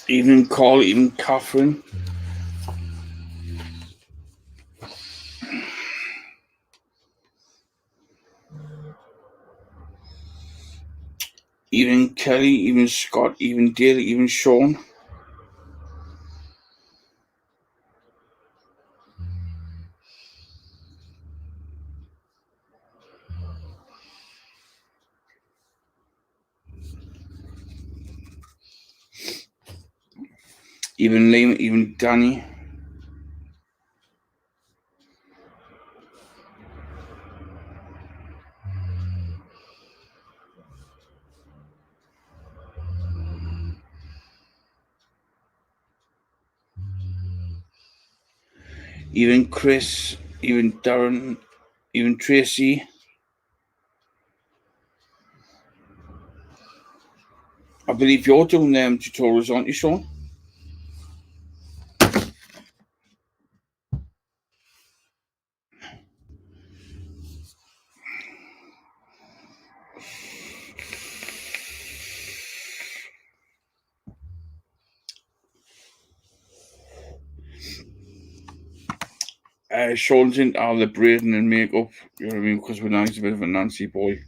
Evening, Carl. Evening, Catherine. Evening, Kelly. Evening, Scott. Evening, Dale. Evening, Sean. Even Liam, even Danny. Even Chris, even Darren, even Tracy. I believe you're doing them tutorials, aren't you, Sean? Sean's into all the braiding and makeup, you know what I mean? Because we're now he's a bit of a Nancy boy.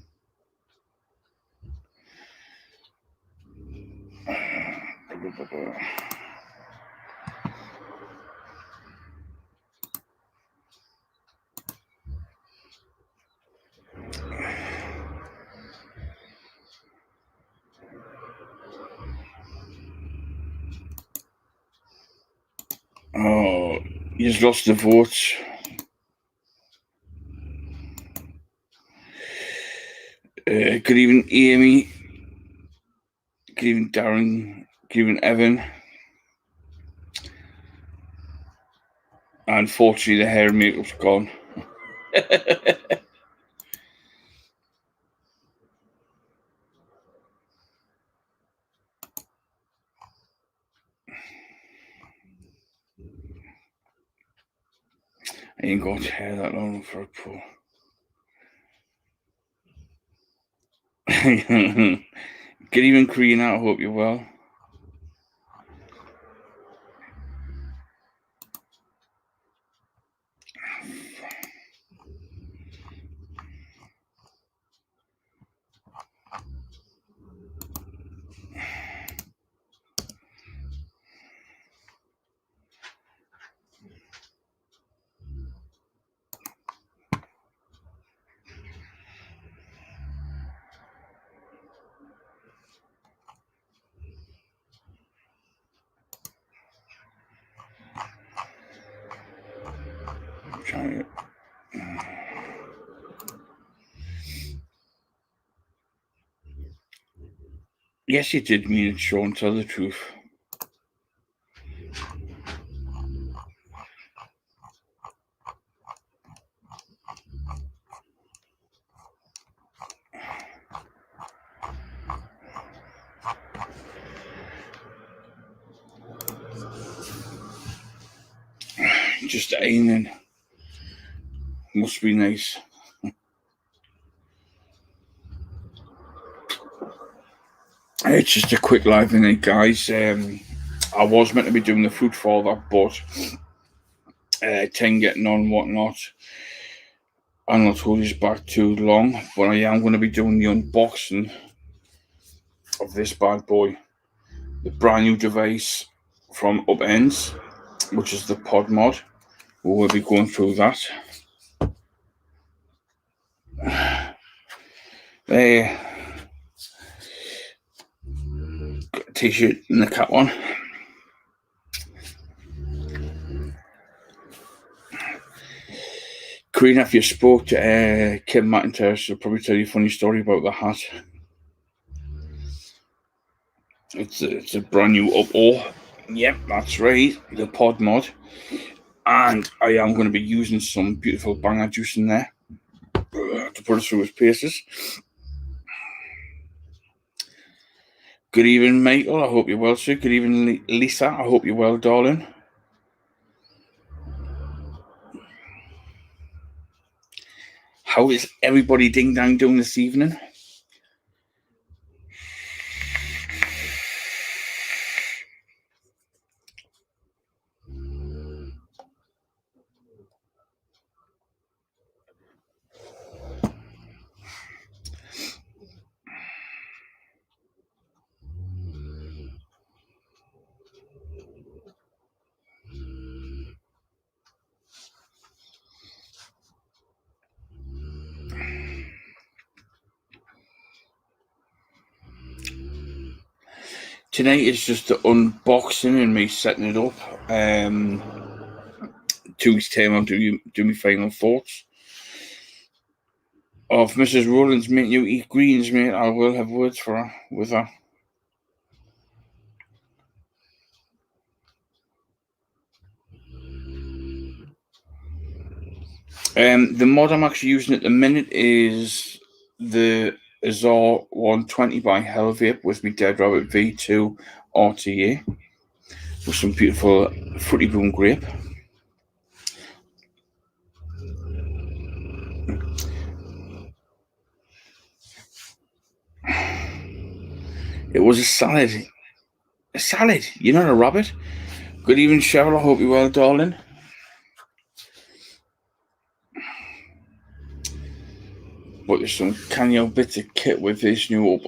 Oh, he's lost the votes. Good evening, Amy. Good evening, Darren. Good evening, Evan. Unfortunately, the hair and makeup's gone. I ain't got hair that long for a pull. Good evening, Karina. I hope you're well. I'm trying to... Yes, you did mean it, Sean. Tell the truth. Just aiming. Must be nice. It's just a quick live tonight, guys. I was meant to be doing the food for that, but 10 getting on whatnot. I'm not hold this back too long, but I am going to be doing the unboxing of this bad boy. The brand new device from Upend, which is the Pod Mod. We will be going through that. There. Got a t-shirt and the cat one. Karina, if you spoke to Kim McIntyre, she'll probably tell you a funny story about the hat. It's a brand new up-oh. Yep, that's right, the Pod Mod. And I am going to be using some beautiful banger juice in there to put it through its paces. Good evening, Michael. I hope you're well, sir. Good evening, Lisa. I hope you're well, darling. How is everybody ding dang doing this evening? Tonight is just the unboxing and me setting it up. 2 weeks' time I'll do my final thoughts. If Mrs. Rowlands make you eat greens, mate, I will have words for her with her. The mod I'm actually using at the minute is the Azar 120 by Hellvape with my Dead Rabbit V2 RTA with some beautiful fruity boom grape. It was a salad. A salad? You're not a rabbit? Good evening, Cheryl. I hope you're well, darling. But there's some canny old bits of kit with this new up.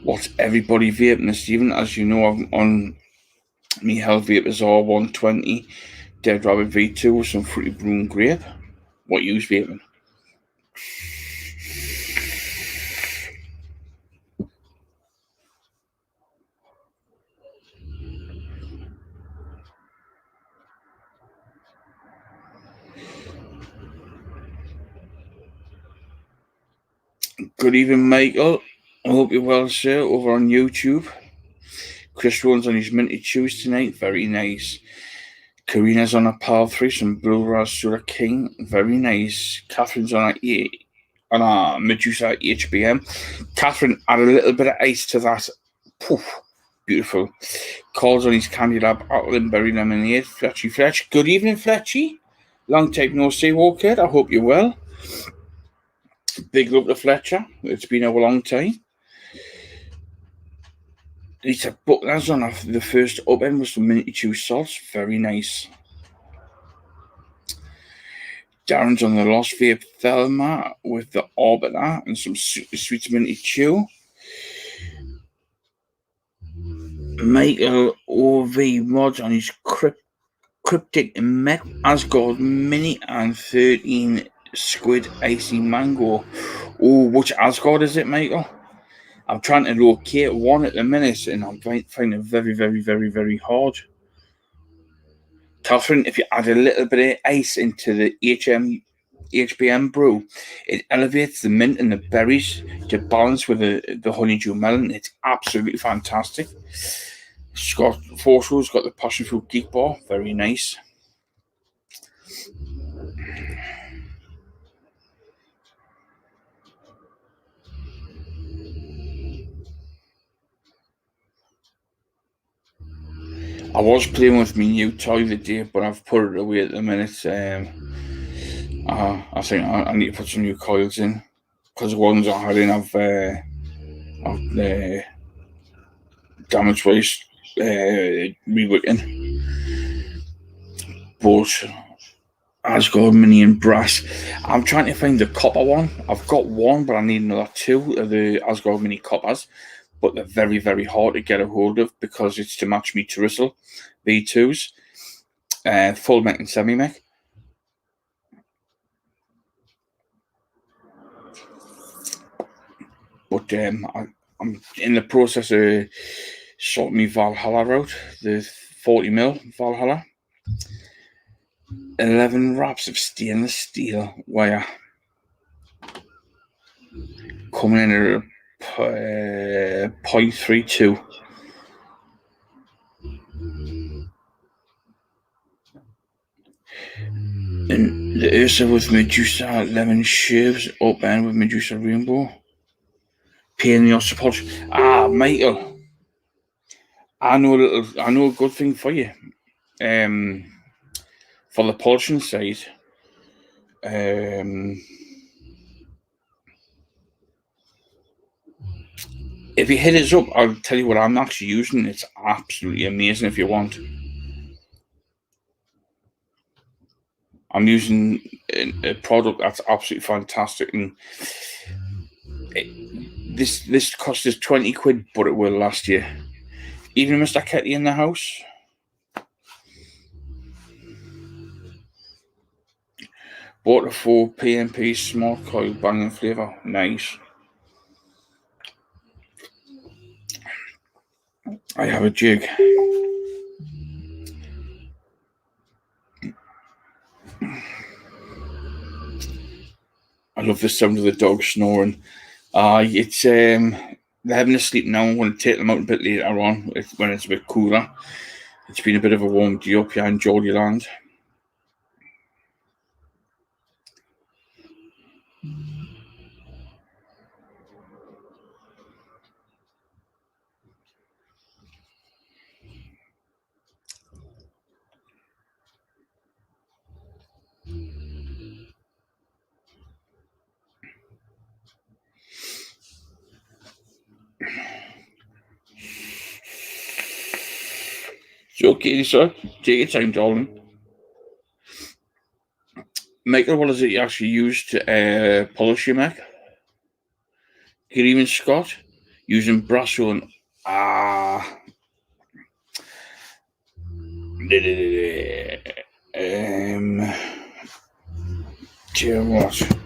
What's everybody vaping this evening? As you know, I'm on me Hellvape Azar 120 Dead Rabbit V2 with some fruity broom grape. What you vaping? Good evening, Michael. I hope you're well, sir, over on YouTube. Chris runs on his minty chews tonight. Very nice. Karina's on a par 3, some Blue Rasura King. Very nice. Catherine's on a Medusa HBM. Catherine, add a little bit of ice to that. Poof. Beautiful. Calls on his Candy Lab Apple and Berry Lemonade. Fletchy Fletch. Good evening, Fletchy. Long time no see, Walker. I hope you're well. Big love to Fletcher. It's been a long time. Lisa Buckner's on the first Upend with some minty chew sauce. Very nice. Darren's on the Lost Vape Thelma with the Orbiter and some sweet minty chew. Michael OV Mods on his Cryptic Met Asgard Mini and 13 Squid Icy Mango. Oh, which Asgard is it, Michael? I'm trying to locate one at the minute and I'm finding it very, very, very, very hard. Catherine, if you add a little bit of ice into the HBM brew, it elevates the mint and the berries to balance with the honeydew melon. It's absolutely fantastic. Scott Forswell's got the passion fruit geek bar. Very nice. I was playing with my new toy the day, but I've put it away at the minute. I think I need to put some new coils in because the ones I had in have damage waste reworking. But Asgard Mini and Brass. I'm trying to find the copper one. I've got one, but I need another 2 of the Asgard Mini coppers. But they're very, very hard to get a hold of because it's to match me Turisal V2s, full mech and semi mech. But I'm in the process of sorting my Valhalla out, the 40mm Valhalla. 11 wraps of stainless steel wire coming in at 0.32. And the Ursa with Medusa lemon sherbs, Upend with Medusa rainbow. Pain in your support. Michael, I know a good thing for you. For the polishing side, if you hit us up, I'll tell you what I'm actually using. It's absolutely amazing if you want. I'm using a product that's absolutely fantastic, and This cost us 20 quid, but it will last you. Even Mr. Ketty in the house. Bought a 4 PMP small coil banging flavour. Nice. I have a jig. I love the sound of the dog snoring. It's they're having a sleep now. I'm going to take them out a bit later on when it's a bit cooler. It's been a bit of a warm day up here in Geordie land. It's okay, sir. Take your time, darling. Michael, what is it you actually use to polish your Mac? Green Scott using Brasso and do you know what?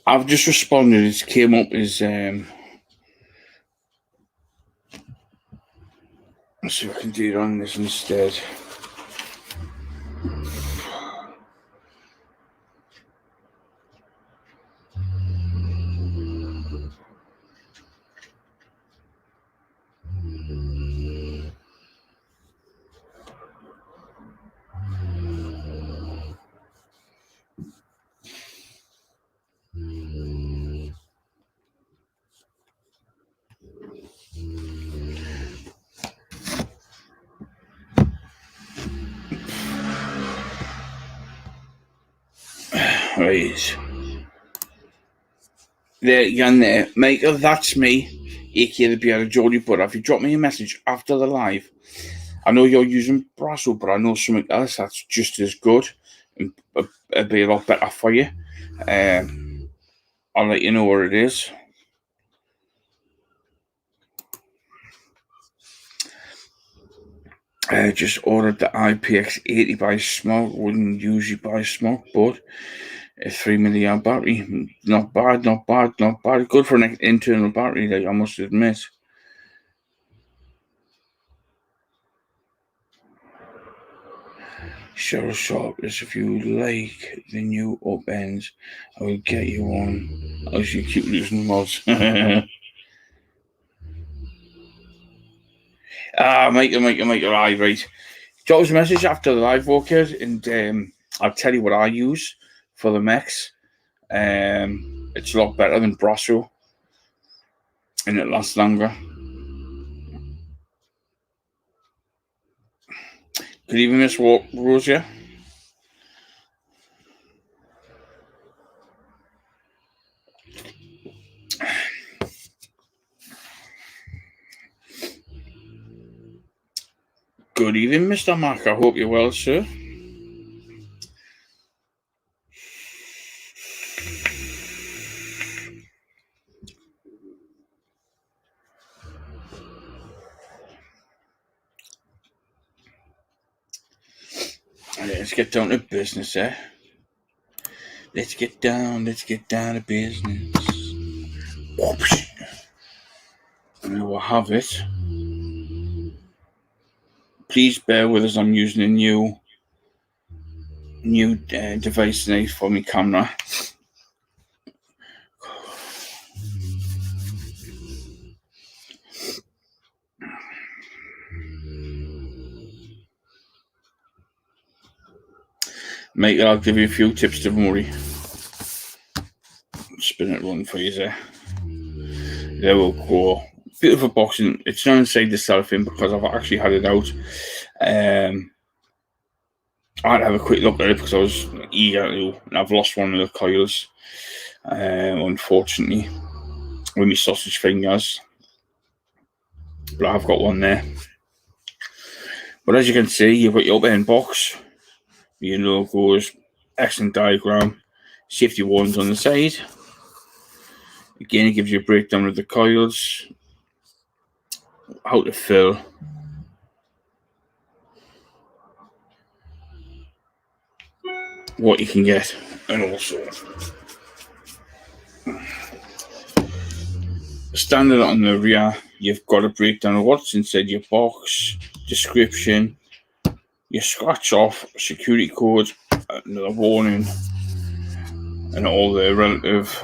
I've just responded. It came up as let's see if I can do it on this instead. Right. There again there. Michael, that's me, aka the Beard of Geordie, but if you drop me a message after the live, I know you're using Brasso, but I know something else that's just as good and it'll be a lot better for you. I'll let you know what it is. I just ordered the IPX80 by Smoke. Wouldn't usually buy Smoke, but a 3 milliamp battery. Not bad, not bad, not bad. Good for an internal battery, like I must admit. Cheryl Sharpless, if you like the new Upends, I will get you one. Oh, you keep losing mods. Michael, aye, right. Drop us a message after the live workout, and I'll tell you what I use for the mechs. It's a lot better than Brasso, and it lasts longer. Good evening, Miss Rosia. Good evening, Mr. Mac. I hope you're well, sir. Let's get down to business, eh? Let's get down to business. Whoops. And we'll have it. Please bear with us. I'm using a new device tonight for my camera. Michael, I'll give you a few tips, don't worry. Spin it run for you there. There we go. Beautiful boxing. It's not inside the cellophane because I've actually had it out. I had to have a quick look at it because I was eager to, and I've lost one of the coils, unfortunately, with my sausage fingers. But I've got one there. But as you can see, you've got your upend box, your logos, excellent diagram, safety warnings on the side. Again, it gives you a breakdown of the coils, how to fill, what you can get, and also standard on the rear, you've got a breakdown of what's inside your box, description, your scratch off, security code, another warning, and all the relative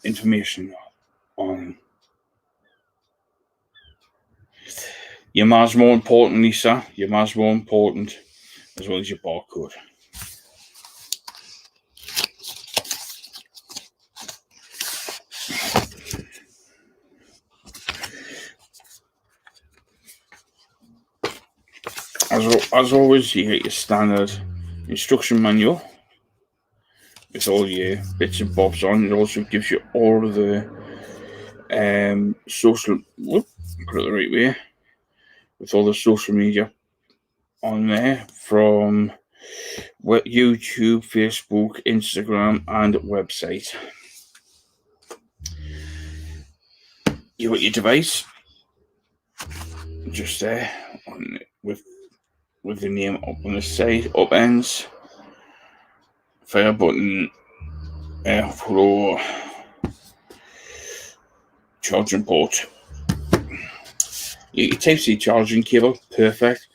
information on your MAS. More importantly, sir, your MAS more important, as well as your barcode. As always, you get your standard instruction manual with all your bits and bobs on. It also gives you all of the social, put it the right way, with all the social media on there from YouTube, Facebook, Instagram, and website. You got your device just there with the name up on the side, upends, fire button, airflow, charging port. Your Type-C charging cable, perfect.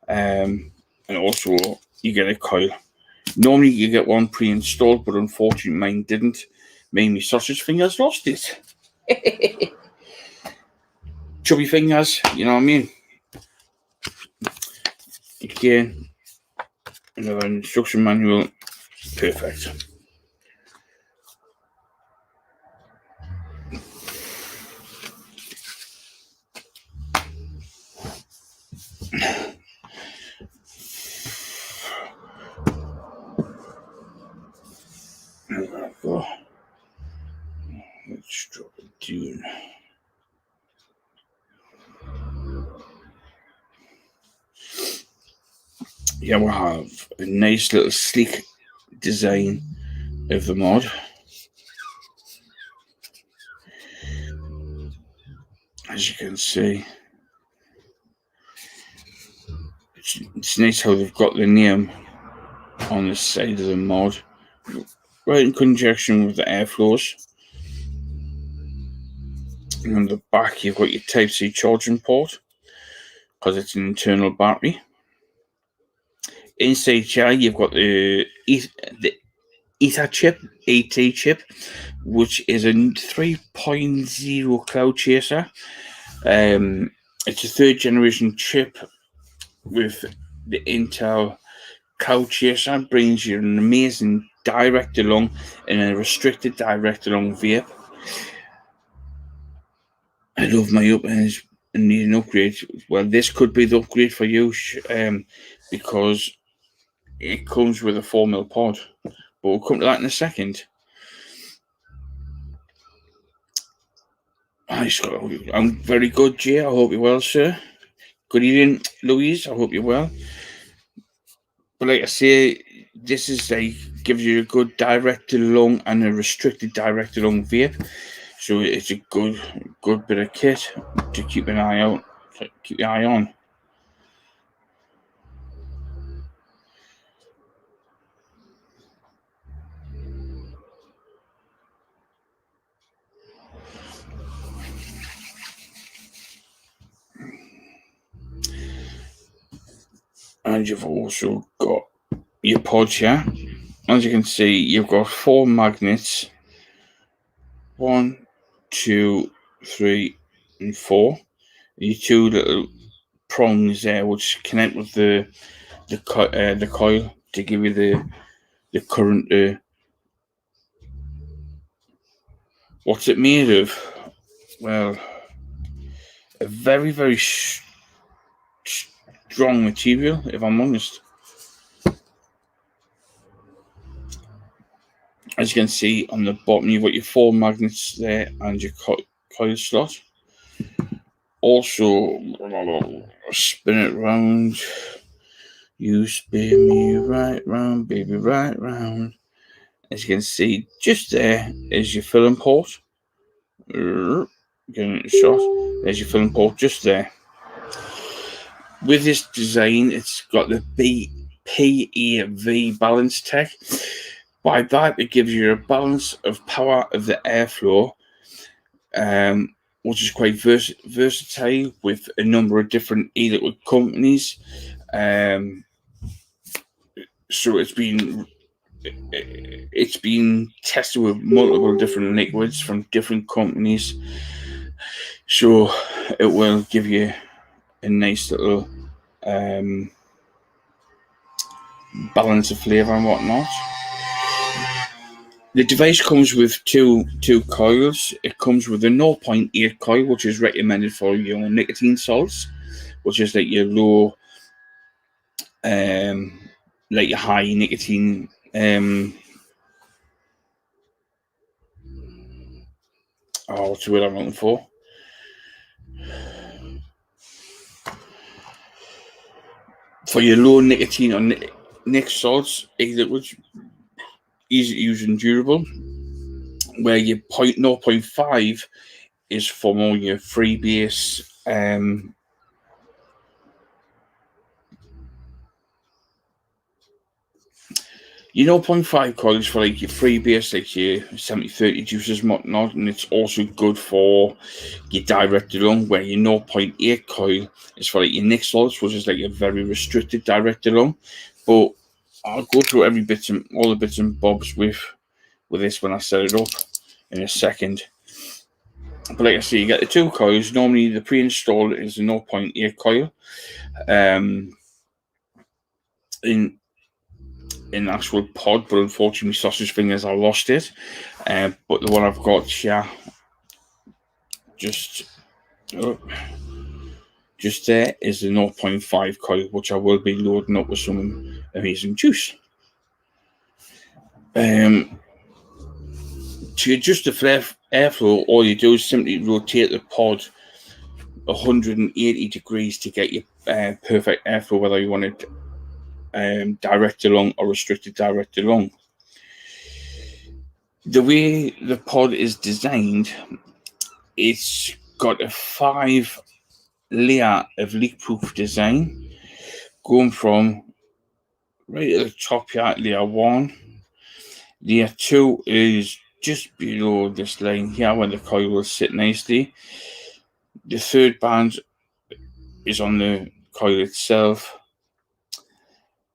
And also you get a coil. Normally you get one pre-installed, but unfortunately mine didn't. Made me sausage fingers lost it. Chubby fingers, you know what I mean? Again, another instruction manual, perfect. There we go. Let's drop it down. Yeah, we'll have a nice little sleek design of the mod. As you can see, it's nice how they've got the name on the side of the mod, right in conjunction with the airflows. And on the back, you've got your Type-C charging port because it's an internal battery. Inside here, you've got the ETA chip, which is a 3.0 cloud chaser. It's a third generation chip with the Intel cloud chaser. Brings you an amazing direct along and a restricted direct along vape. I love my upends and need an upgrade. Well, this could be the upgrade for you, because it comes with a 4mm pod. But we'll come to that in a second. Hi, Scott. I'm very good, Jay. I hope you're well, sir. Good evening, Louise. I hope you're well. But like I say, this is gives you a good directed along and a restricted directed along vape. So it's a good bit of kit to keep an eye out, keep your eye on. And you've also got your pods here. As you can see, you've got 4 magnets. 1, 2, 3, and 4. Your 2 little prongs there, which connect with the coil to give you the current. What's it made of? Well, a very, very strong material, if I'm honest. As you can see on the bottom, you've got your 4 magnets there and your coil slot. Also, spin it round. You spin me right round, baby, right round. As you can see, just there is your filling port. Getting it shot. There's your filling port just there. With this design, it's got the PEV balance tech. By that, it gives you a balance of power of the airflow, which is quite versatile with a number of different e-liquid companies. So it's been tested with multiple different liquids from different companies. So it will give you a nice little balance of flavour and whatnot. The device comes with two coils. It comes with a 0.8 coil, which is recommended for your nicotine salts, which is like your low, like your high nicotine. What's the word I'm looking for? For your low nicotine or nic salts, e-liquids, easy to use and durable. Where your 0.5 is for more your freebase. Your 0.5 coil is for like your freebase, like your 70-30 juices and whatnot, and it's also good for your direct lung, where your 0.8 coil is for like your nic salts, which is like a very restricted direct lung. But I'll go through all the bits and bobs with this when I set it up in a second. But like I say, you get the 2 coils. Normally the pre-installed is a 0.8 coil. In actual pod, but unfortunately sausage fingers, I lost it. But the one I've got here, just there, is the 0.5 coil, which I will be loading up with some amazing juice. To adjust the airflow, all you do is simply rotate the pod 180 degrees to get your perfect airflow, whether you want it direct along or restricted direct along. The way the pod is designed, it's got a 5-layer of leak-proof design, going from right at the top here, layer 1. Layer 2 is just below this line here, where the coil will sit nicely. The 3rd band is on the coil itself,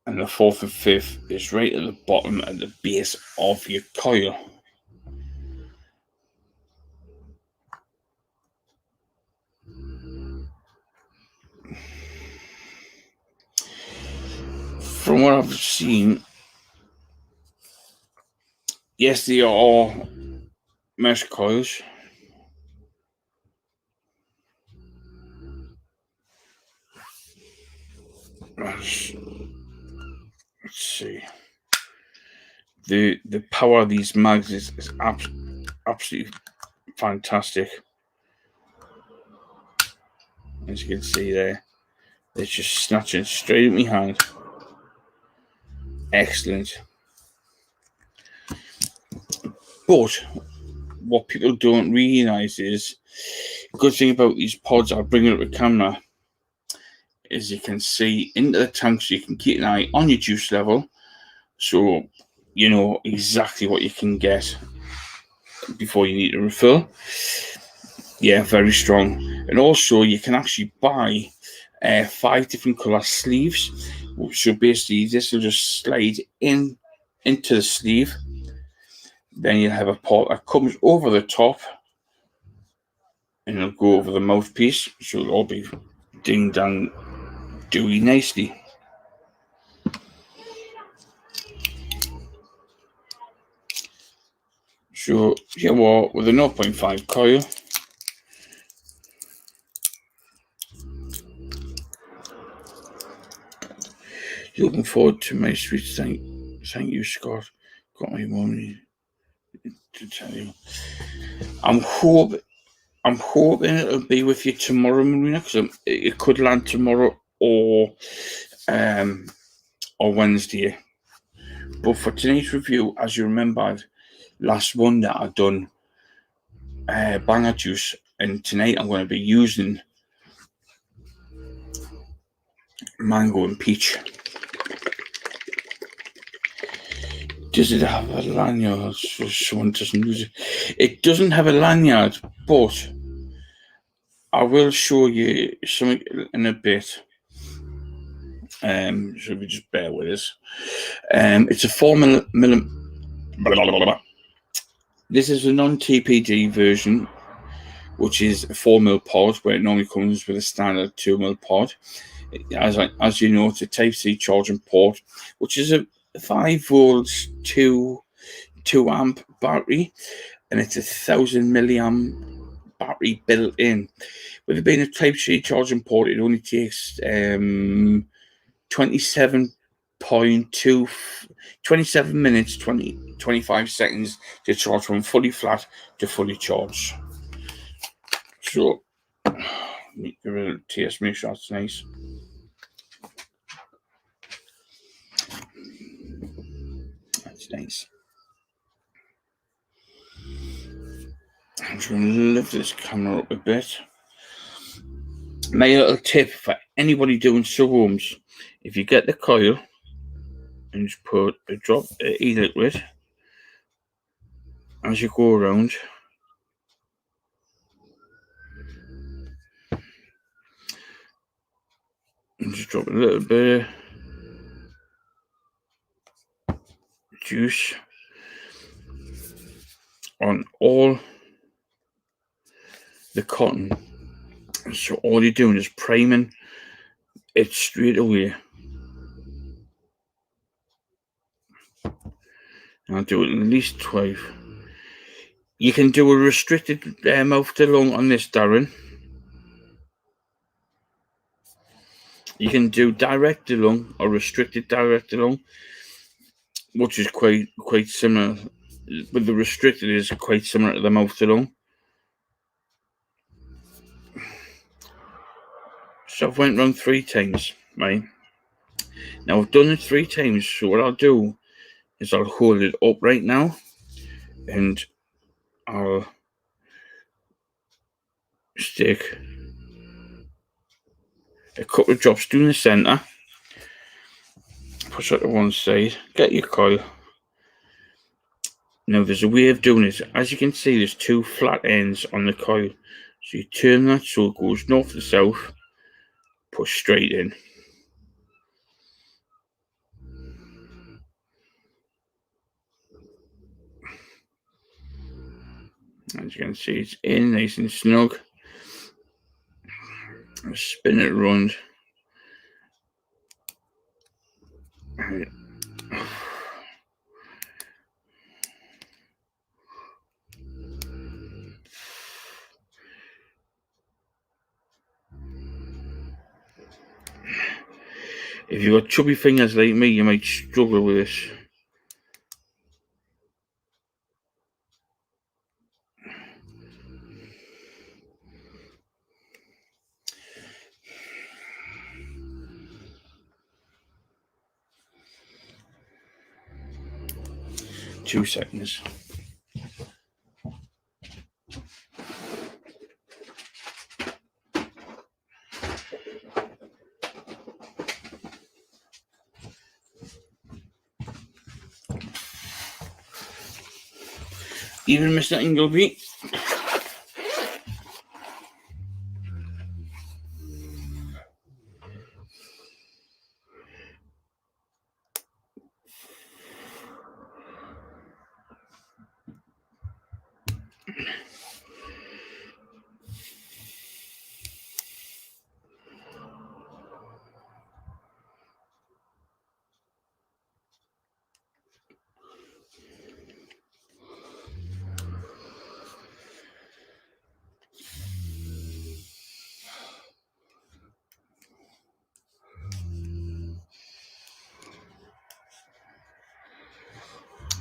and the 4th and 5th is right at the bottom at the base of your coil. From what I've seen, yes, they are all mesh coils. Let's see. The power of these mags is absolutely fantastic. As you can see there, it's just snatching straight at my hand. Excellent. But what people don't realise is, the good thing about these pods, I'll bring it up with camera, is you can see into the tank, so you can keep an eye on your juice level, so you know exactly what you can get before you need to refill. Yeah, very strong. And also you can actually buy 5 different colour sleeves. So basically this will just slide into the sleeve. Then you'll have a pot that comes over the top, and it'll go over the mouthpiece, so it'll all be ding dang dewy nicely. So, yeah, well, with a 0.5 coil, looking forward to my sweet thank you, Scott. Got my money to tell you. I'm hoping it'll be with you tomorrow, Marina, because it could land tomorrow or Wednesday. But for tonight's review, as you remember, last Monday I'd done banger juice, and tonight I'm going to be using mango and peach. Does it have a lanyard? So someone doesn't use it. It doesn't have a lanyard, but I will show you something in a bit. So we just bear with us. It's a 4mm. This is a non-TPD version, which is a 4mm pod, where it normally comes with a standard 2mm pod. As you know, it's a Type-C charging port, which is a 5 volts 2 amp battery, and it's 1,000 milliamp battery built in. With it being a Type-C charging port, it only takes 27 minutes 25 seconds to charge from fully flat to fully charged. So give it a taste, make sure it's nice. That's nice. I'm just going to lift this camera up a bit. My little tip for anybody doing sub-ohms: if you get the coil and just put a drop of e-liquid as you go around, and just drop a little bit of juice on all the cotton. So all you're doing is priming it straight away. I'll do it at least twice. You can do a restricted mouth to lung on this, Darren. You can do direct to lung or restricted direct to lung, which is quite similar. But the restricted is quite similar to the mouth to lung. So I've went round 3 times, right? Now I've done it 3 times, so what I'll do is I'll hold it up right now, and I'll stick a couple of drops down the centre, push it to one side, get your coil. Now there's a way of doing it. As you can see, there's 2 flat ends on the coil. So you turn that so it goes north to south, push straight in. As you can see, it's in nice and snug. Spin it around. If you've got chubby fingers like me, you might struggle with this. Two seconds. Even Mr. Ingleby.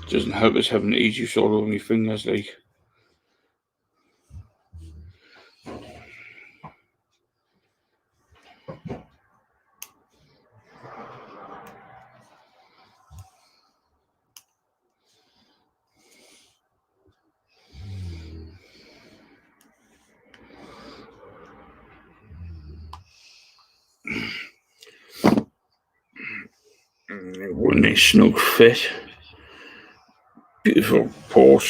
Doesn't help us having to eat juice all over my fingers, like. One nice snug fit. Beautiful port.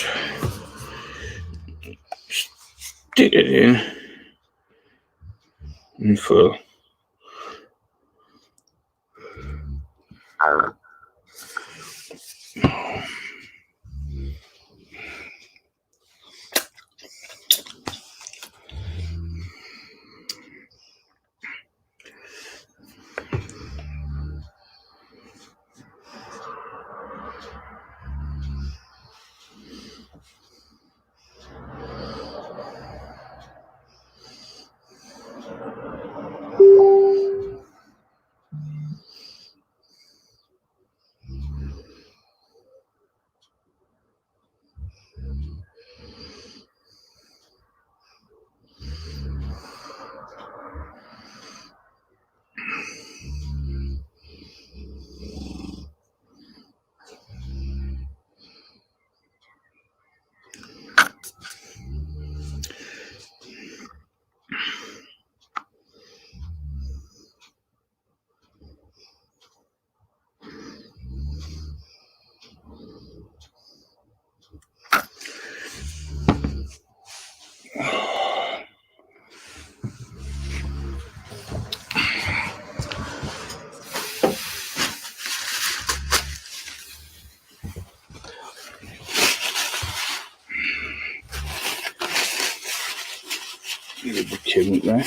Stick it in and fill. A little bit cute there.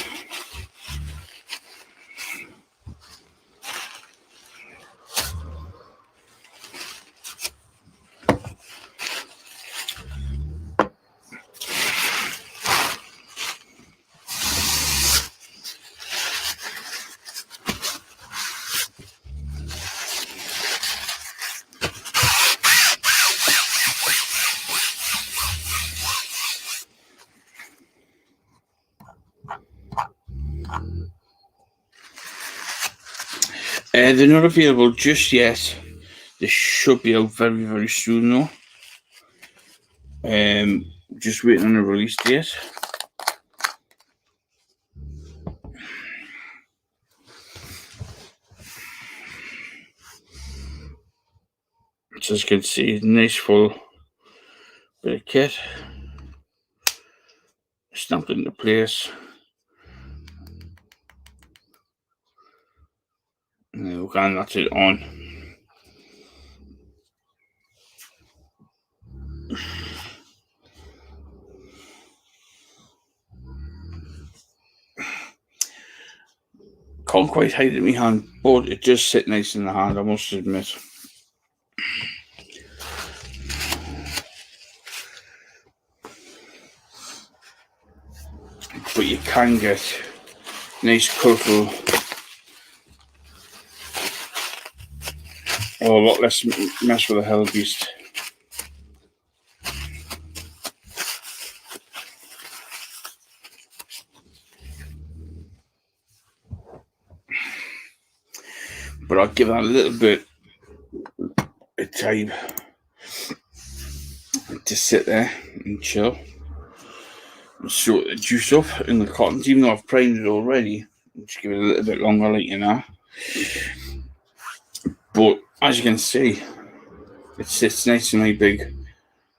They're not available just yet. They should be out very, very soon though. Just waiting on a release date. So as you can see, nice full bit of kit. Stamped into place. And that's it on. Can't quite hide it in my hand, but it does sit nice in the hand, I must admit. But you can get nice colourful, or a lot less mess with the hell beast. But I'll give that a little bit of time to sit there and chill and soak the juice up in the cottons, even though I've primed it already. Just give it a little bit longer, like you know. But as you can see, it sits nice in my big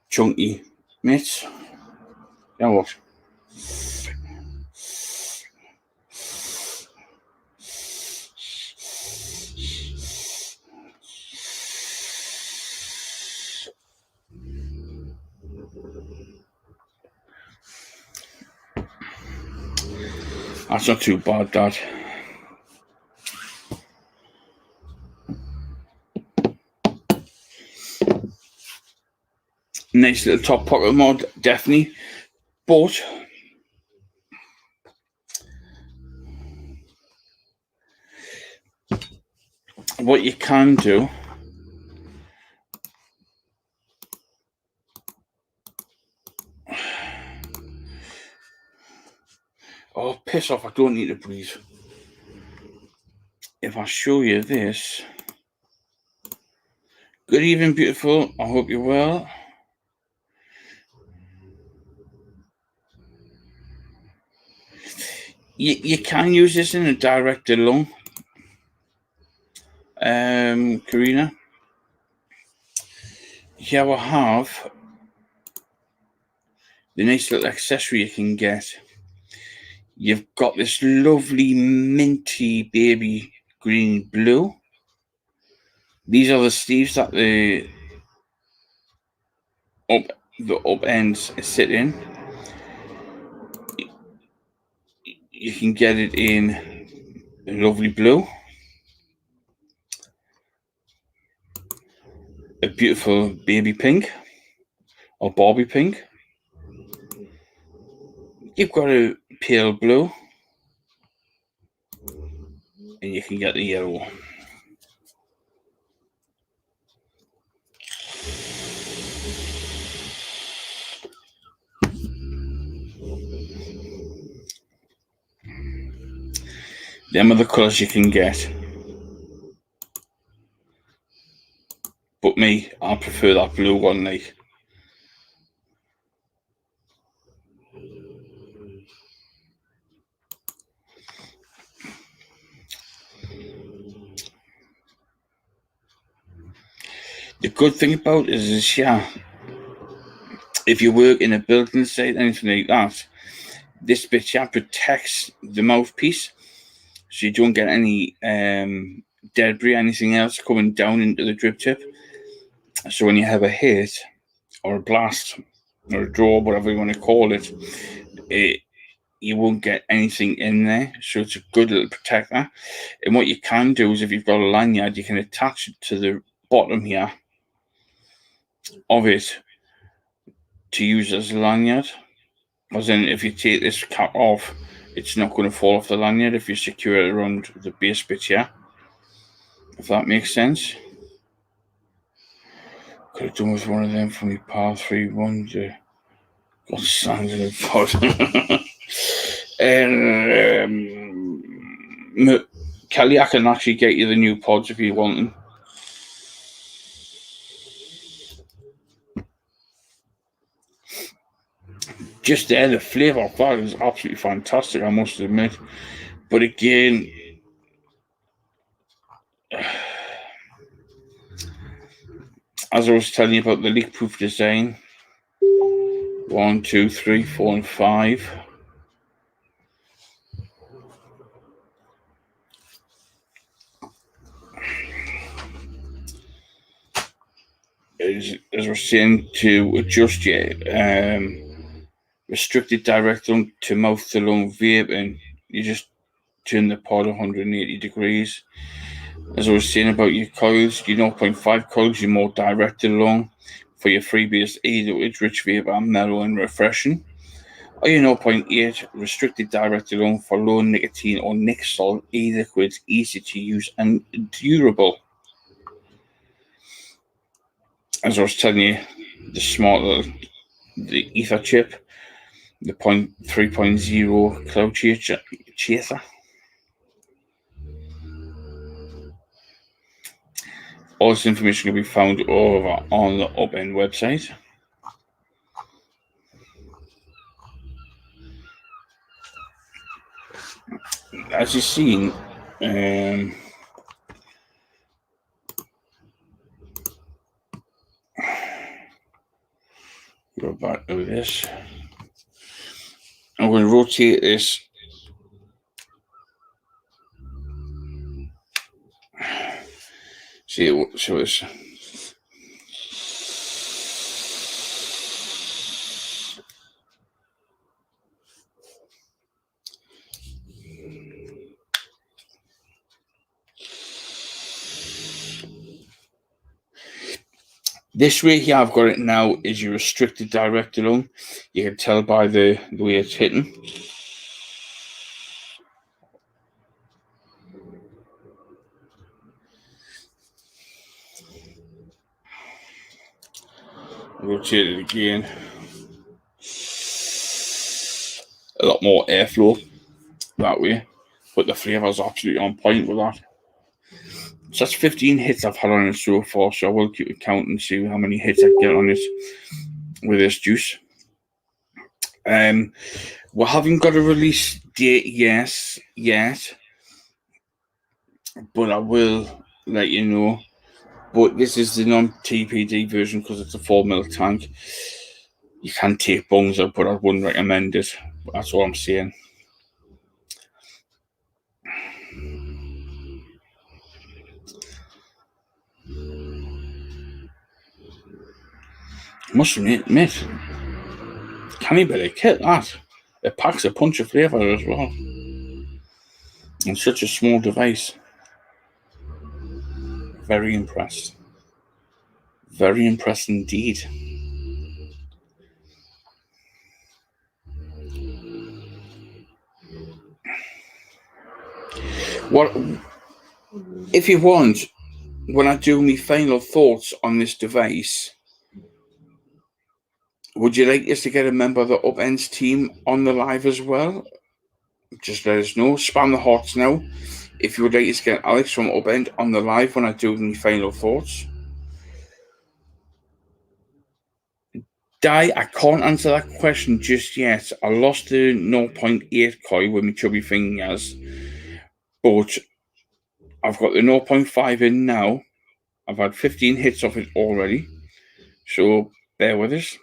chunky mitts. Now what? That's not too bad, that. Nice little top pocket mod, definitely. But what you can do Oh, piss off, I don't need to breathe. If I show you this. Good evening, beautiful. I hope you're well. You can use this in a directed lung. Karina. Here we have the nice little accessory you can get. You've got this lovely minty baby green blue. These are the sleeves that the up ends sit in. You can get it in a lovely blue, a beautiful baby pink or Barbie pink. You've got a pale blue, and you can get the yellow. Them are the colours you can get. But me, I prefer that blue one, like. The good thing about it is, yeah, if you work in a building site, anything like that, this bit here protects the mouthpiece, so you don't get any debris, anything else coming down into the drip tip. So when you have a hit or a blast or a draw, whatever you want to call it, you won't get anything in there. So it's a good little protector. And what you can do is, if you've got a lanyard, you can attach it to the bottom here of it to use as a lanyard. As in, if you take this cap off, it's not going to fall off the lanyard if you secure it around the base bit here. If that makes sense. Could have done with one of them for me par 3 1. Got sand in the pod. And Kelly, I can actually get you the new pods if you want them. Just there, the flavour of that is absolutely fantastic, I must admit. But again, as I was telling you about the leak-proof design, 1, 2, 3, 4, and 5. As we're saying, to adjust your restricted direct lung to mouth to lung vaping, you just turn the pod 180 degrees. As I was saying about your coils, your 0.5 coils, your more directed lung. For your freebies, either it's rich vapor, mellow and refreshing. Or your 0.8 restricted directed lung for low nicotine or nic salt, e-liquids, easy to use and durable. As I was telling you, the smart little the ether chip, the 3.0 cloud chaser. All this information can be found over on the Upend website. As you've seen, go back to this. I'm going to rotate this. See this. This way here, I've got it now, is your restricted directed lung. You can tell by the way it's hitting. Rotate it again. A lot more airflow. that way. But the flavour's absolutely on point with that. So that's 15 hits I've had on it so far, so I will keep a count and see how many hits I get on it with this juice. We haven't got a release date yet, but I will let you know. But this is the non-TPD version because it's a 4ml tank. You can take bungs out, but I wouldn't recommend it. That's all I'm saying. Must admit, canny bit of kit that. It packs a punch of flavour as well. In such a small device. Very impressed. Very impressed indeed. What if you want, when I do my final thoughts on this device, would you like us to get a member of the Upend's team on the live as well? Just let us know. Spam the hearts now if you would like us to get Alex from Upend on the live when I do my final thoughts. I can't answer that question just yet. I lost the 0.8 coin with my chubby fingers, but I've got the 0.5 in now. I've had 15 hits off it already, so bear with us.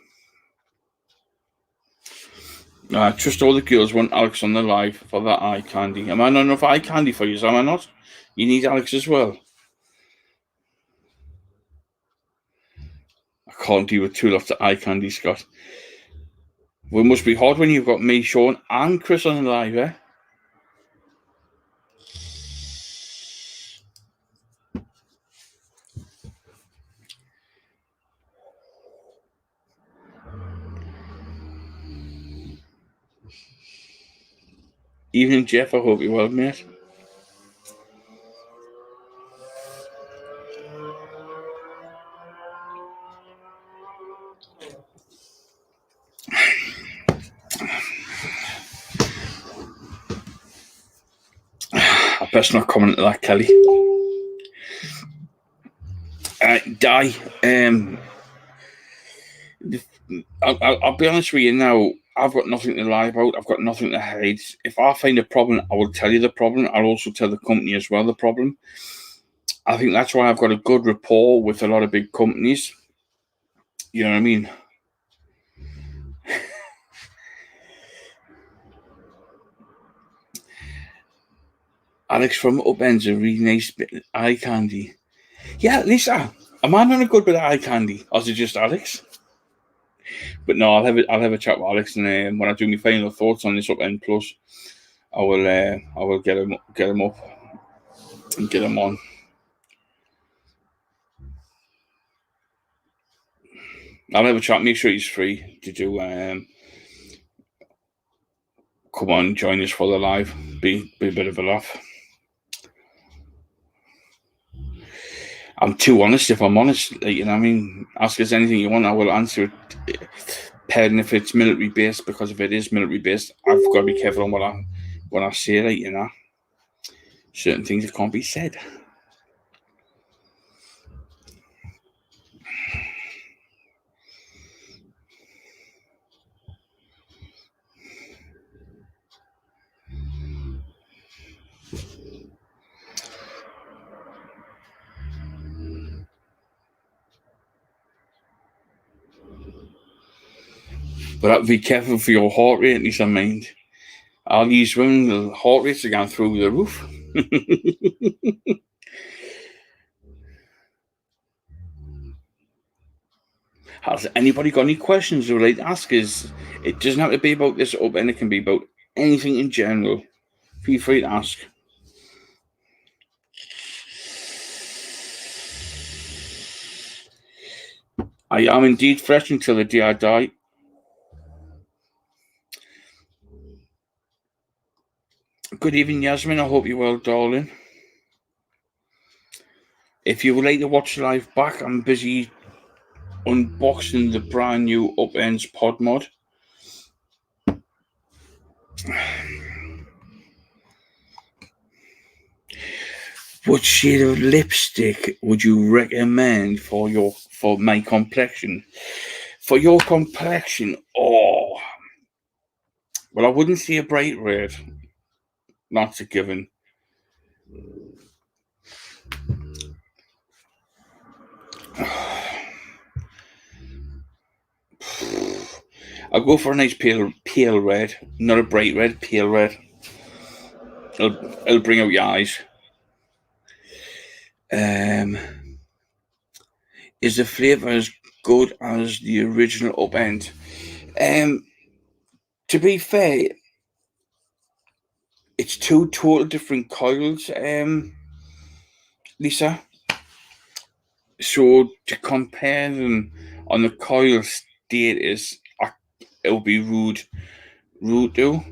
I trust all the girls want Alex on the live for that eye candy. Am I not enough eye candy for you? Am I not? You need Alex as well. I can't deal with two lots of eye candy, Scott. Well, it must be hard when you've got me, Sean, and Chris on the live, eh? Evening, Jeff. I hope you're well, mate. I best not comment on that, Kelly. I'll be honest with you now. I've got nothing to lie about. I've got nothing to hide. If I find a problem, I will tell you the problem. I'll also tell the company as well the problem. I think that's why I've got a good rapport with a lot of big companies. You know what I mean? Alex from Upend's a really nice bit of eye candy. Yeah, Lisa, am I on a good bit of eye candy? Or is it just Alex? But no, I'll have a chat with Alex, and when I do my final thoughts on this Upend Plus, I will get him up and get him on. I'll have a chat. Make sure he's free to do. Come on, join us for the live. Be a bit of a laugh. I'm too honest if I'm honest. You know what I mean? Ask us anything you want, I will answer it. Pardon if it's military based, because if it is military based, I've got to be careful on what I say, like, you know. Certain things that can't be said. But be careful for your heart rate, at least I mind. All these women, the heart rates are going through the roof. Has anybody got any questions they would like to ask us? It doesn't have to be about this up, and it can be about anything in general. Feel free to ask. I am indeed fresh until the day I die. Good evening, Yasmin. I hope you're well, darling. If you would like to watch the live back, I'm busy unboxing the brand new Upend Pod Mod. What shade of lipstick would you recommend for my complexion? For your complexion, well, I wouldn't say a bright red. That's a given. I'll go for a nice pale red, not a bright red, pale red. It'll bring out your eyes. Is the flavour as good as the original Upend? To be fair, it's two total different coils, Lisa. So to compare them on the coil status, it'll be rude to.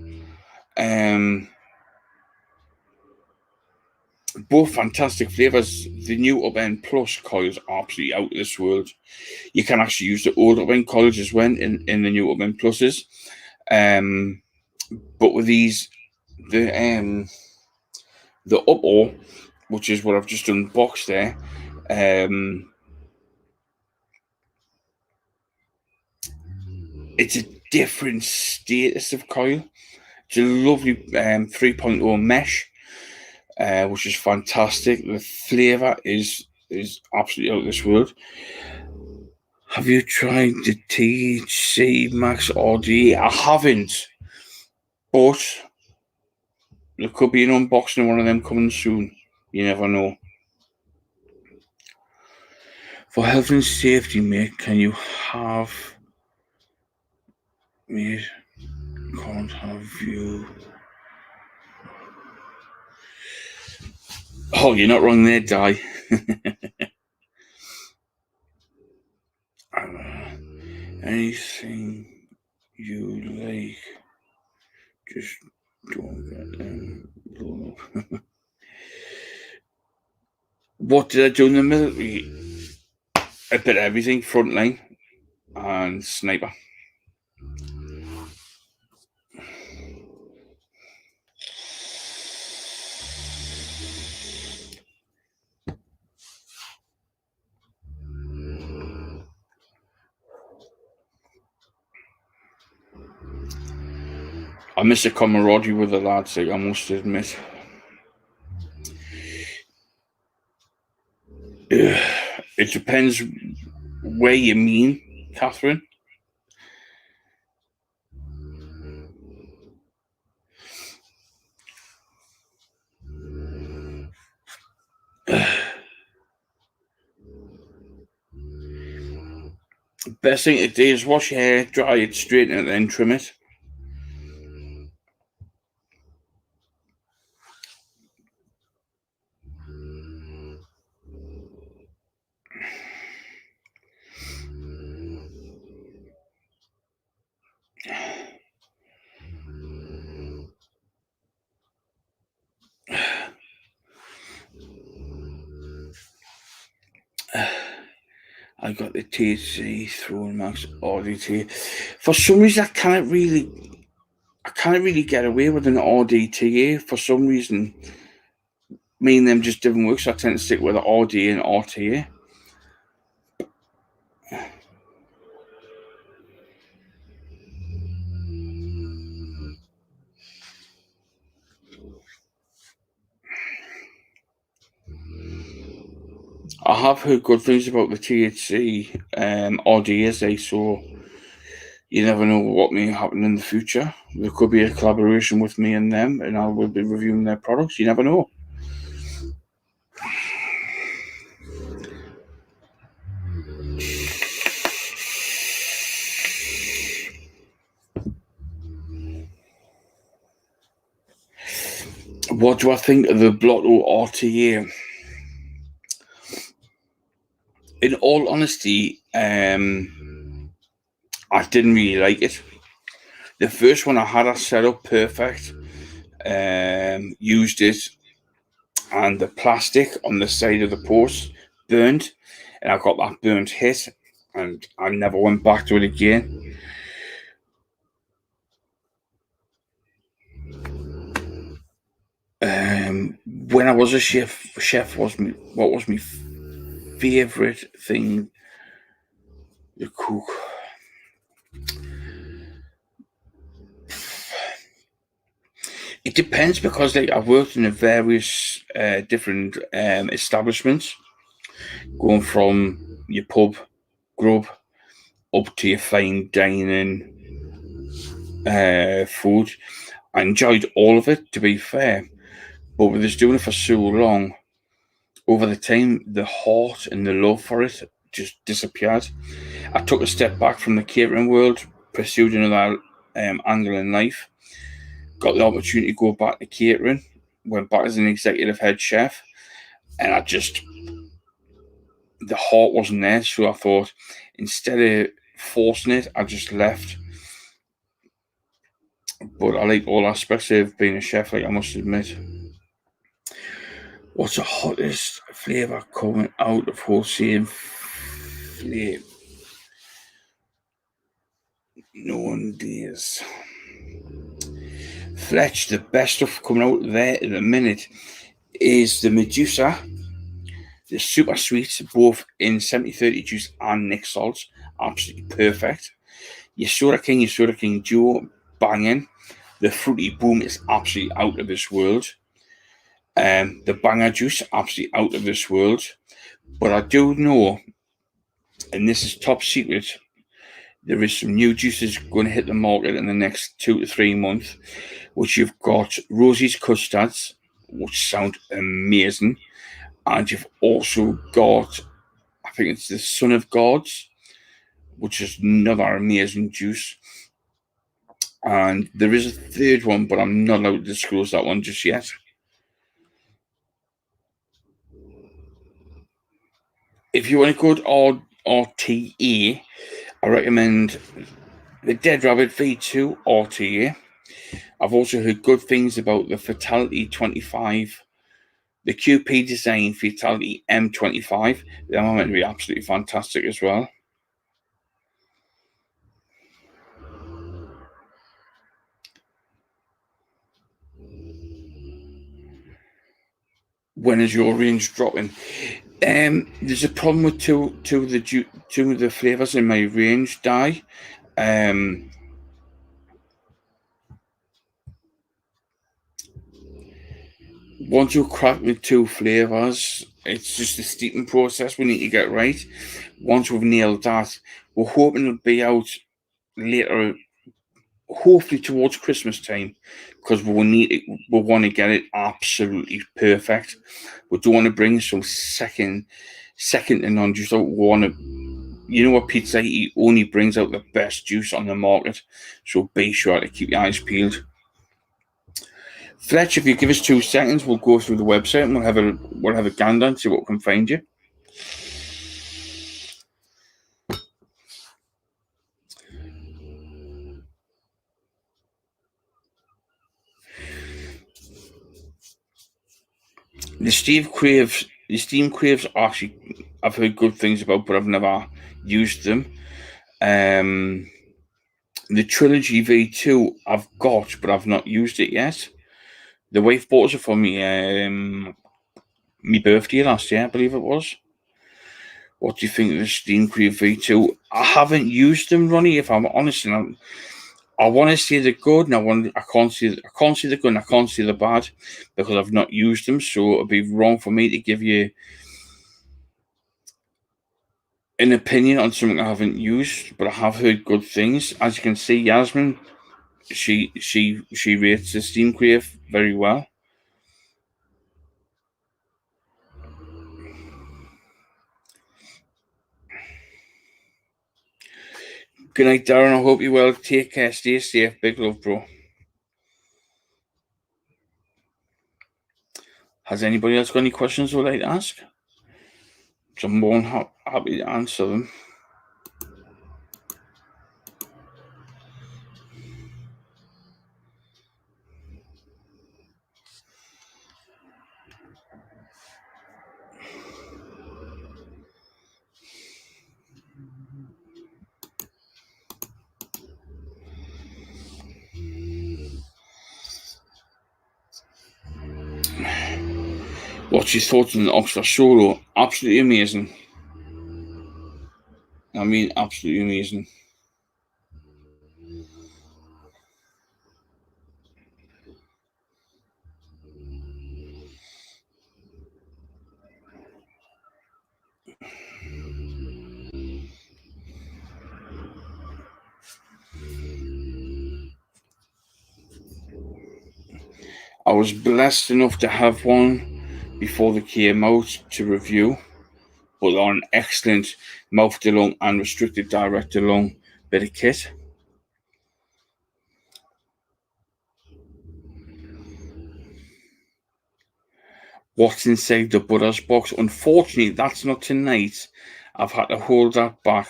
Both fantastic flavours. The new Upend Plus coils are absolutely out of this world. You can actually use the old Upend coils as well in the new Upend Pluses. But with these, the Upper, which is what I've just unboxed there, it's a different status of coil. It's a lovely 3.0 mesh, which is fantastic. The flavour is absolutely out of this world. Have you tried the THC Max RD? I haven't, but there could be an unboxing of one of them coming soon. You never know. For health and safety, mate, can you have... Mate, can't have you... Oh, you're not wrong there, Di. Anything you like, just don't get them blown up. What did I do in the military? A bit of everything, frontline and sniper. I miss the camaraderie with the lads, I must admit. It depends where you mean, Catherine. Best thing to do is wash your hair, dry it, straighten it, then trim it. I got the THC Throne Max RDT. For some reason, I can't really get away with an RDTA. For some reason, me and them just didn't work, so I tend to stick with the RD and RTA. I have heard good things about the THC RDSA, so you never know what may happen in the future. There could be a collaboration with me and them, and I will be reviewing their products. You never know. What do I think of the Blotto RTA? In all honesty, I didn't really like it. The first one I had a set up perfect. Used it, and the plastic on the side of the post burned, and I got that burnt hit, and I never went back to it again. When I was a chef what was my favourite thing to cook? It depends because I've worked in various different establishments, going from your pub grub up to your fine dining food. I enjoyed all of it, to be fair, but with us doing it for so long, over the time, the heart and the love for it just disappeared. I took a step back from the catering world, pursued another angle in life, got the opportunity to go back to catering, went back as an executive head chef, and the heart wasn't there. So I thought, instead of forcing it, I just left. But I like all aspects of being a chef, I must admit. What's the hottest flavour coming out of wholesale flavour? No one dares. Fletch, the best stuff coming out there at the minute is the Medusa, the super sweets, both in 70/30 juice and Nick salt. Absolutely perfect. Your Soda King duo, banging. The Fruity Boom is absolutely out of this world. The Banger Juice, absolutely out of this world. But I do know, and this is top secret, there is some new juices going to hit the market in the next 2 to 3 months, which you've got Rosie's Custards, which sound amazing. And you've also got, I think it's the Son of Gods, which is another amazing juice. And there is a third one, but I'm not allowed to disclose that one just yet. If you want to go to RTE, I recommend the Dead Rabbit V2 RTA. I've also heard good things about the Fatality 25, the QP Design Fatality M25. They are meant to be absolutely fantastic as well. When is your range dropping? There's a problem with two of the flavors in my range die. Once you crack the two flavors, it's just a steeping process we need to get right. Once we've nailed that, we're hoping it'll be out later, hopefully towards Christmas time, because we want to get it absolutely perfect. We don't want to bring some second to none juice out. We want to, you know what, Pizza, he only brings out the best juice on the market, so be sure to keep your eyes peeled. Fletch, if you give us 2 seconds, we'll go through the website and we'll have a gander and see what we can find you. The steamed craves actually I've heard good things about, but I've never used them. The Trilogy V2 I've got, but I've not used it yet. The wife bought it for me my birthday last year, I believe it was. What do you think of the Steam Crave V2? I haven't used them, Ronnie, if I'm honest, and I want to see the good, and I can't see the good, and I can't see the bad because I've not used them. So it'd be wrong for me to give you an opinion on something I haven't used, but I have heard good things. As you can see, Yasmin, she rates the Steam Crave very well. Good night, Darren. I hope you well. Take care. Stay safe. Big love, bro. Has anybody else got any questions they'd like to ask? So I'm more than happy to answer them. What's your thoughts on the Oxford Solo? Absolutely amazing. I mean, absolutely amazing. I was blessed enough to have one before they came out to review, but they're an excellent mouth to lung and restricted direct to lung bit of kit. What's inside the Buddha's box? Unfortunately, that's not tonight. I've had to hold that back.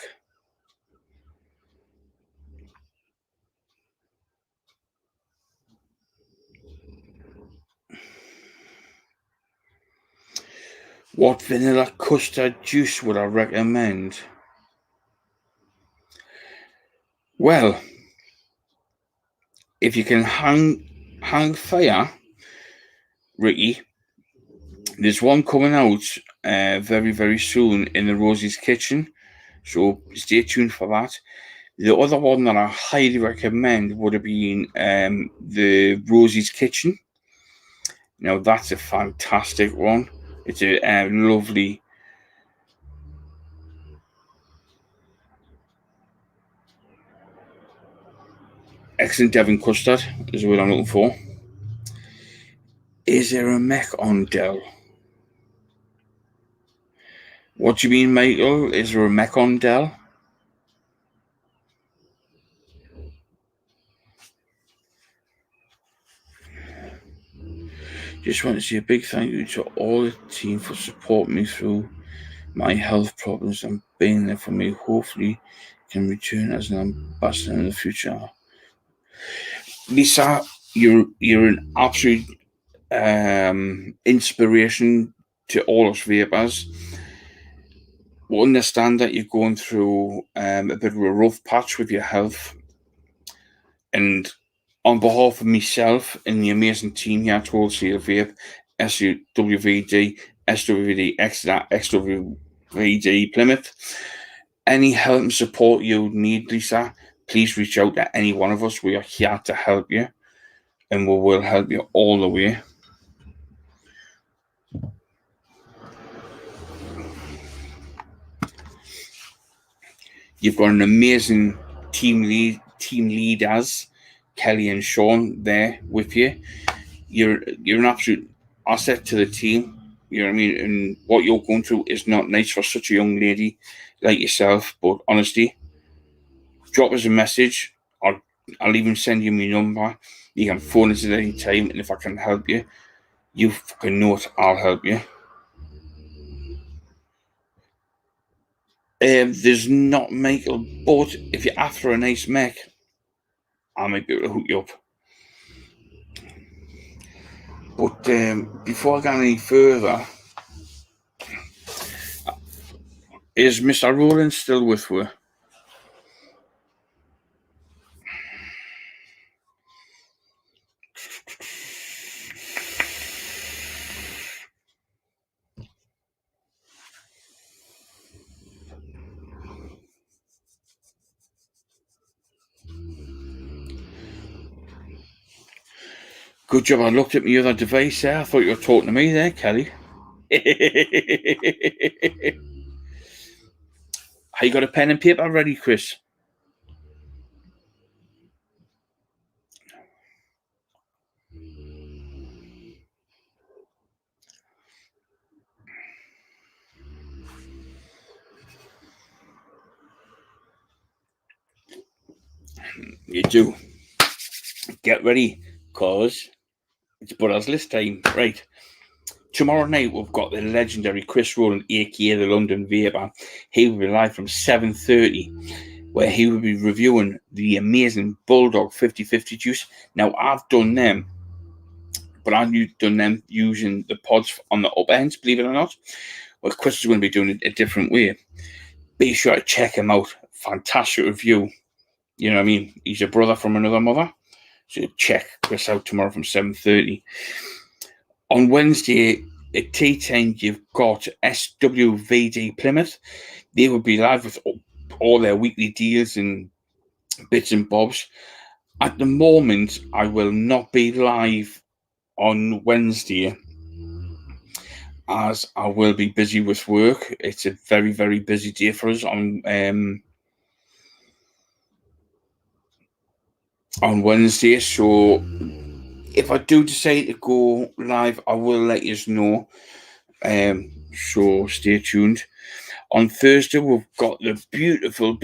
What vanilla custard juice would I recommend? Well, if you can hang fire, Ricky, there's one coming out very, very soon in the Rosie's Kitchen. So stay tuned for that. The other one that I highly recommend would have been the Rosie's Kitchen. Now that's a fantastic one. It's a lovely. Excellent Devon custard is what I'm looking for. Is there a mech on Dell? What do you mean, Michael? Is there a mech on Dell? Just want to say a big thank you to all the team for supporting me through my health problems and being there for me. Hopefully, can return as an ambassador in the future. Lisa, you're an absolute inspiration to all us vapors. We understand that you're going through a bit of a rough patch with your health, and on behalf of myself and the amazing team here at Wholesale Vape, SWVD, SWVD Exeter, SWVD Plymouth, any help and support you need, Lisa, please reach out to any one of us. We are here to help you, and we will help you all the way. You've got an amazing team leaders, Kelly and Sean, there with you. You're an absolute asset to the team. You know what I mean? And what you're going through is not nice for such a young lady like yourself. But honestly, drop us a message, or I'll even send you my number. You can phone us at any time, and if I can help you, you can know it. I'll help you. There's not Michael, but if you're after a nice mech, I might be able to hook you up. But before I go any further, is Mr. Rowland still with you? Good job I looked at my other device there. I thought you were talking to me there, Kelly. Have you got a pen and paper ready, Chris? You do. Get ready, cause it's Butters list time. Right. Tomorrow night we've got the legendary Chris Rowland, aka the London Vapor. He will be live from 7:30, where he will be reviewing the amazing Bulldog 50/50 juice. Now I've done them, but I've done them using the pods on the Upend, believe it or not. Well, Chris is going to be doing it a different way. Be sure to check him out. Fantastic review. You know what I mean? He's a brother from another mother. So check Chris out tomorrow from 7:30. On Wednesday, At T10, you've got SWVD Plymouth. They will be live with all their weekly deals and bits and bobs. At the moment, I will not be live on Wednesday as I will be busy with work. It's a very, very busy day for us on Wednesday. So if I do decide to go live, I will let you know. So stay tuned. On Thursday, we've got the beautiful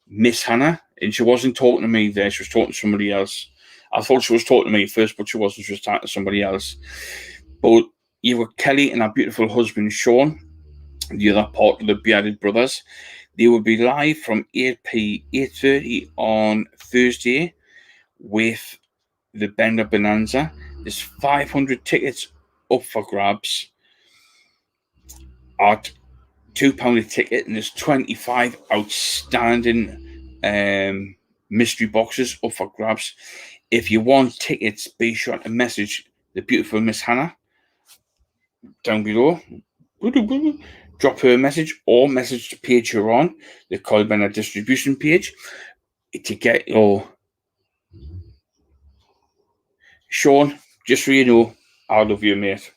Miss Hannah, and she wasn't talking to me there. She was talking to somebody else. I thought she was talking to me first, but she wasn't. She was talking to somebody else. But you were Kelly and her beautiful husband, Sean, the other part of the Bearded Brothers. They will be live from 8:30 on Thursday with the Bender Bonanza. There's 500 tickets up for grabs at £2 a ticket, and there's 25 outstanding mystery boxes up for grabs. If you want tickets, be sure to message the beautiful Miss Hannah down below. Drop her a message or message the page you're on, the Coilbender distribution page, to get your Sean. Just so you know, I love you, mate.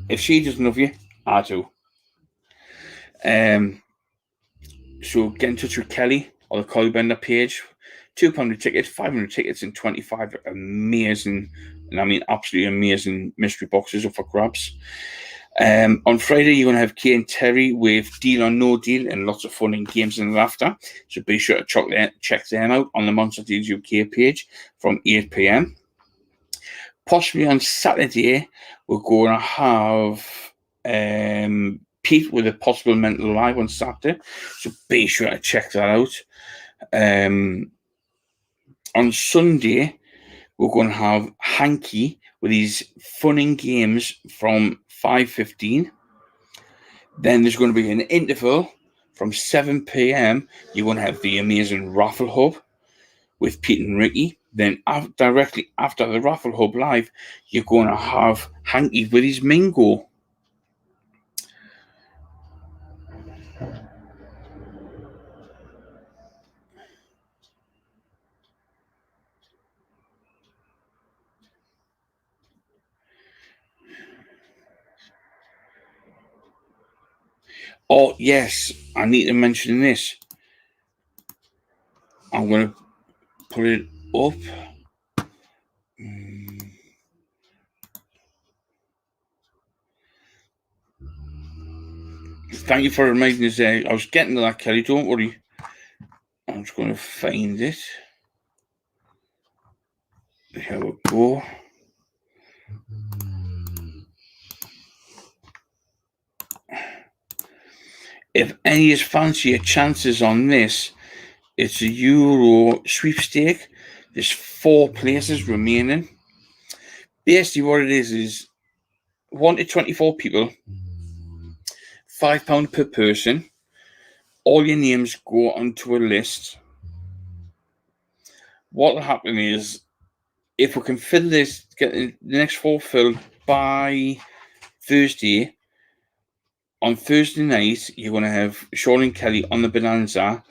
If she doesn't love you, I do. So get in touch with Kelly or the Coilbender page. £2 tickets, 500 tickets, and 25 amazing, and I mean absolutely amazing mystery boxes up for grabs. On Friday, you're going to have Kay and Terry with Deal or No Deal and lots of fun and games and laughter. So be sure to check them out on the Monster Deals UK page from 8 p.m. Possibly on Saturday, we're going to have Pete with a possible mental live on Saturday. So be sure to check that out. On Sunday, we're going to have Hanky with his fun and games from 5:15. Then there's going to be an interval from 7 p.m. You're going to have the amazing Raffle Hub with Pete and Ricky. Then directly after the Raffle Hub live, you're going to have Hanky with his Mingo. Oh, yes, I need to mention this. I'm going to put it up. Thank you for reminding us there. I was getting to that, Kelly. Don't worry. I'm just going to find it. Here we go. If any is fancy your chances on this, it's a Euro sweepstake. There's 4 places remaining. Basically, what it is 1 to 24 people, £5 per person. All your names go onto a list. What will happen is, if we can fill this, get the next 4 filled by Thursday, on Thursday night, you're going to have Sean and Kelly on the Bonanza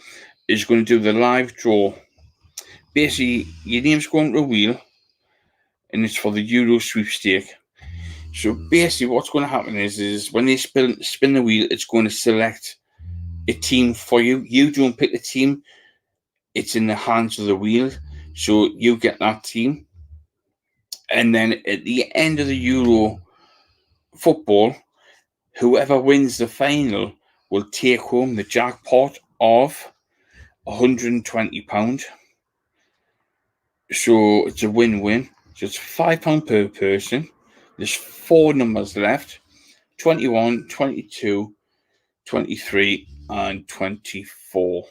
is going to do the live draw. Basically, your name's going to a wheel, and it's for the Euro sweepstake. So basically, what's going to happen is when they spin the wheel, it's going to select a team for you. You don't pick the team; it's in the hands of the wheel. So you get that team, and then at the end of the Euro football, whoever wins the final will take home the jackpot of £120. So it's a win-win. So it's £5 per person. There's 4 numbers left: 21, 22, 23, and 24.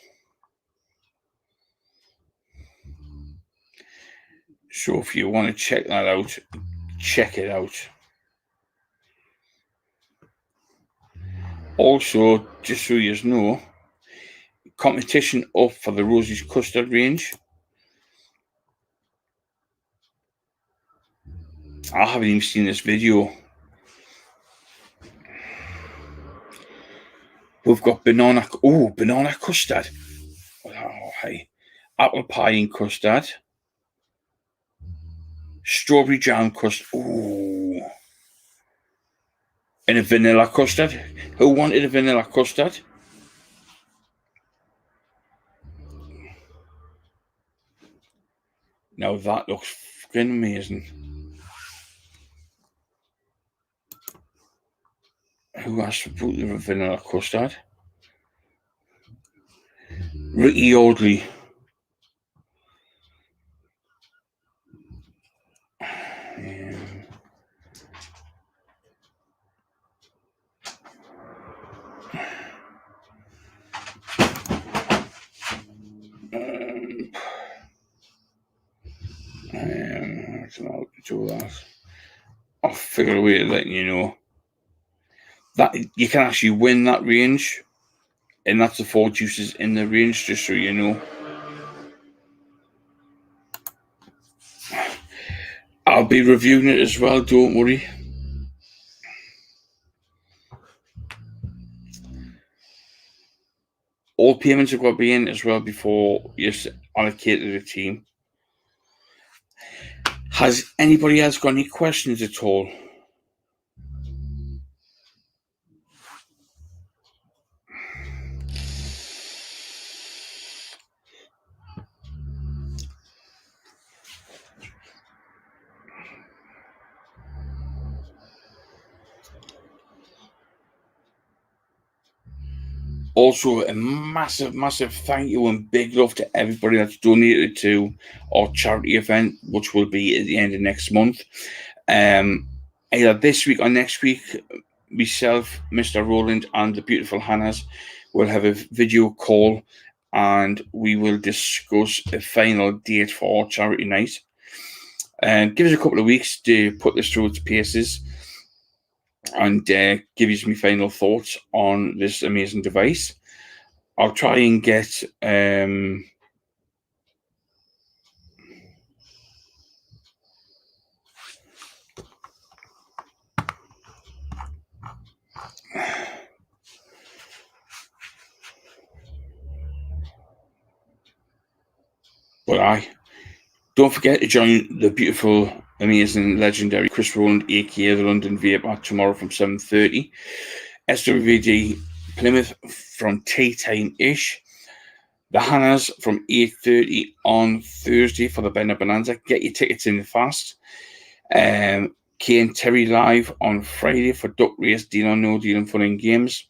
So if you want to check that out, check it out. Also, just so you know, competition up for the Rosie's Custard range. I haven't even seen this video. We've got banana custard. Oh, hey. Apple pie and custard. Strawberry jam custard. Ooh. And a vanilla custard. Who wanted a vanilla custard? Now that looks fucking amazing. Who asked for the vanilla custard? Ricky Geordie. I don't know how to do that. I'll figure a way of letting you know. That you can actually win that range, and that's the 4 juices in the range, just so you know. I'll be reviewing it as well, don't worry. All payments have got to be in as well before you allocate to the team. Has anybody else got any questions at all? Also, a massive, massive thank you and big love to everybody that's donated to our charity event, which will be at the end of next month. Either this week or next week, myself, Mr. Roland, and the beautiful Hannahs will have a video call and we will discuss a final date for our charity night. And give us a couple of weeks to put this through its paces and give you my final thoughts on this amazing device. I'll try and get don't forget to join the beautiful, amazing, legendary Chris Rowland, aka the London Vapor, tomorrow from 7:30. SWVD Plymouth from tea time-ish. The Hannahs from 8:30 on Thursday for the Bender Bonanza. Get your tickets in fast. Kay and Terry live on Friday for Duck Race, Deal or No Deal and Fun and Games.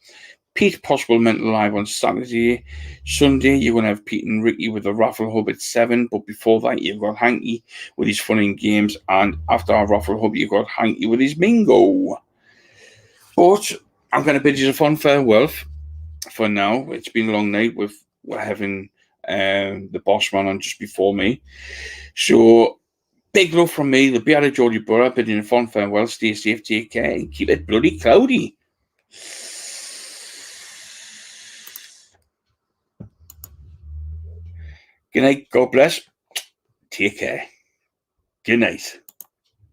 Pete Possible Mental live on Saturday. Sunday, you're going to have Pete and Ricky with the Raffle Hub at 7. But before that, you've got Hanky with his Fun and Games. And after our Raffle Hub, you've got Hanky with his Bingo. But I'm going to bid you a fond farewell for now. It's been a long night with having the boss man on just before me. So, big love from me, the Bearded Geordie Borough, bidding a fond farewell. Stay safe, take care, and keep it bloody cloudy. Good night, God bless. Take care. Good night.